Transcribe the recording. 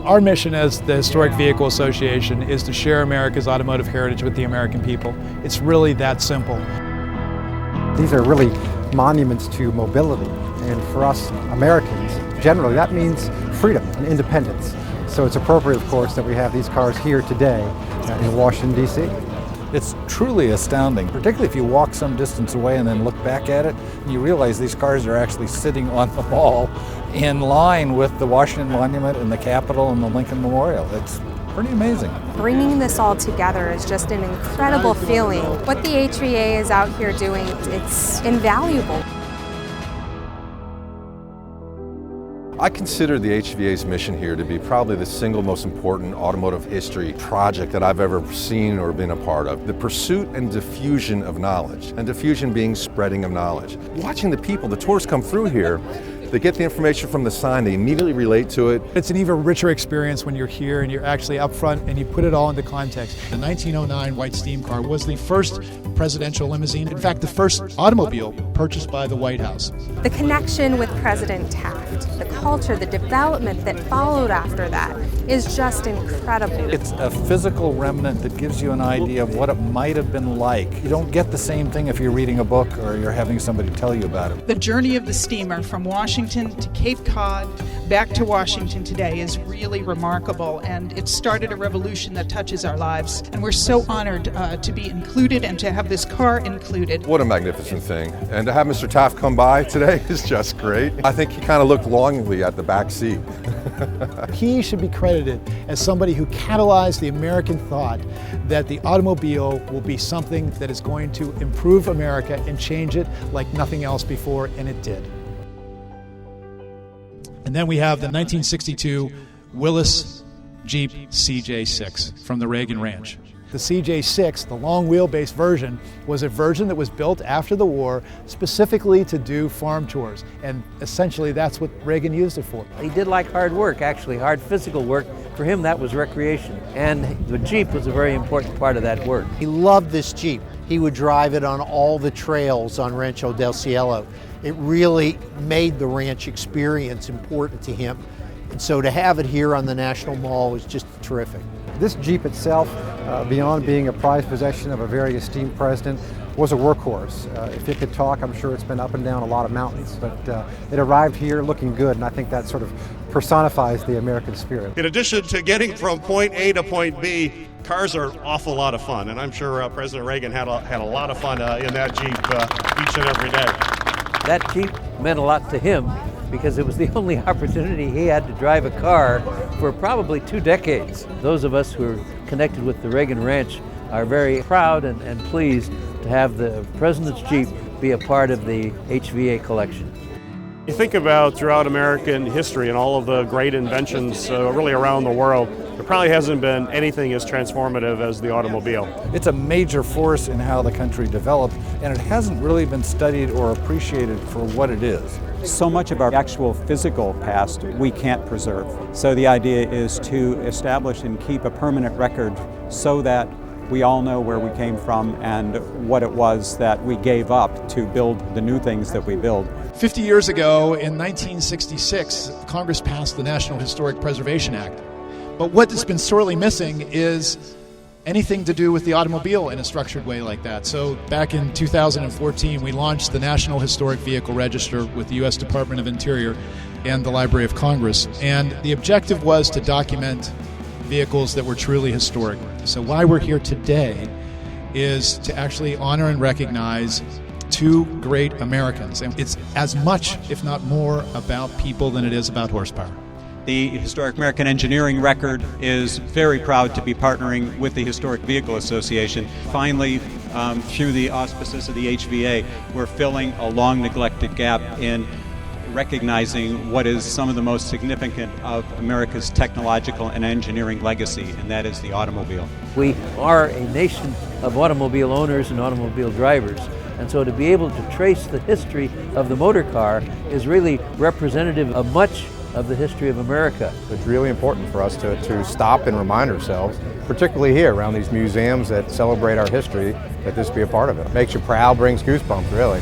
Our mission as the Historic Vehicle Association is to share America's automotive heritage with the American people. It's really that simple. These are really monuments to mobility, and for us Americans, generally that means freedom and independence. So it's appropriate, of course, that we have these cars here today in Washington, D.C. It's truly astounding, particularly if you walk some distance away and then look back at it, and you realize these cars are actually sitting on the mall in line with the Washington Monument and the Capitol and the Lincoln Memorial. It's pretty amazing. Bringing this all together is just an incredible feeling. What the HVA is out here doing, it's invaluable. I consider the HVA's mission here to be probably the single most important automotive history project that I've ever seen or been a part of. The pursuit and diffusion of knowledge, and diffusion being spreading of knowledge. Watching the people, the tourists come through here, they get the information from the sign, they immediately relate to it. It's an even richer experience when you're here and you're actually up front and you put it all into context. The 1909 white steam car was the first presidential limousine, in fact the first automobile purchased by the White House. The connection with President Taft, the culture, the development that followed after that is just incredible. It's a physical remnant that gives you an idea of what it might have been like. You don't get the same thing if you're reading a book or you're having somebody tell you about it. The journey of the steamer from Washington to Cape Cod, back to Washington today is really remarkable, and it started a revolution that touches our lives. And we're so honored to be included and to have this car included. What a magnificent thing. And to have Mr. Taft come by today is just great. I think he kind of looked longingly at the back seat. He should be credited as somebody who catalyzed the American thought that the automobile will be something that is going to improve America and change it like nothing else before, and it did. And then we have the 1962 Willis Jeep CJ6 from the Reagan Ranch. The CJ6, the long wheelbase version, was a version that was built after the war specifically to do farm chores, and essentially that's what Reagan used it for. He did like hard work, actually, hard physical work. For him that was recreation, and the Jeep was a very important part of that work. He loved this Jeep. He would drive it on all the trails on Rancho del Cielo. It really made the ranch experience important to him. And so to have it here on the National Mall is just terrific. This Jeep itself, beyond being a prized possession of a very esteemed president, was a workhorse. If it could talk, I'm sure it's been up and down a lot of mountains, but it arrived here looking good, and I think that sort of personifies the American spirit. In addition to getting from point A to point B, cars are an awful lot of fun, and I'm sure President Reagan had a lot of fun in that Jeep each and every day. That Jeep meant a lot to him because it was the only opportunity he had to drive a car for probably 2 decades. Those of us who are connected with the Reagan Ranch are very proud and pleased to have the President's Jeep be a part of the HVA collection. You think about throughout American history and all of the great inventions really around the world, there probably hasn't been anything as transformative as the automobile. It's a major force in how the country developed, and it hasn't really been studied or appreciated for what it is. So much of our actual physical past we can't preserve. So the idea is to establish and keep a permanent record so that we all know where we came from and what it was that we gave up to build the new things that we build. 50 years ago, in 1966, Congress passed the National Historic Preservation Act. But what has been sorely missing is anything to do with the automobile in a structured way like that. So back in 2014, we launched the National Historic Vehicle Register with the U.S. Department of Interior and the Library of Congress. And the objective was to document vehicles that were truly historic. So why we're here today is to actually honor and recognize 2 great Americans. And it's as much, if not more, about people than it is about horsepower. The Historic American Engineering Record is very proud to be partnering with the Historic Vehicle Association. Finally, through the auspices of the HVA, we're filling a long neglected gap in recognizing what is some of the most significant of America's technological and engineering legacy, and that is the automobile. We are a nation of automobile owners and automobile drivers, and so to be able to trace the history of the motor car is really representative of much of the history of America. It's really important for us to stop and remind ourselves, particularly here around these museums that celebrate our history, that this be a part of it. Makes you proud, brings goosebumps, really.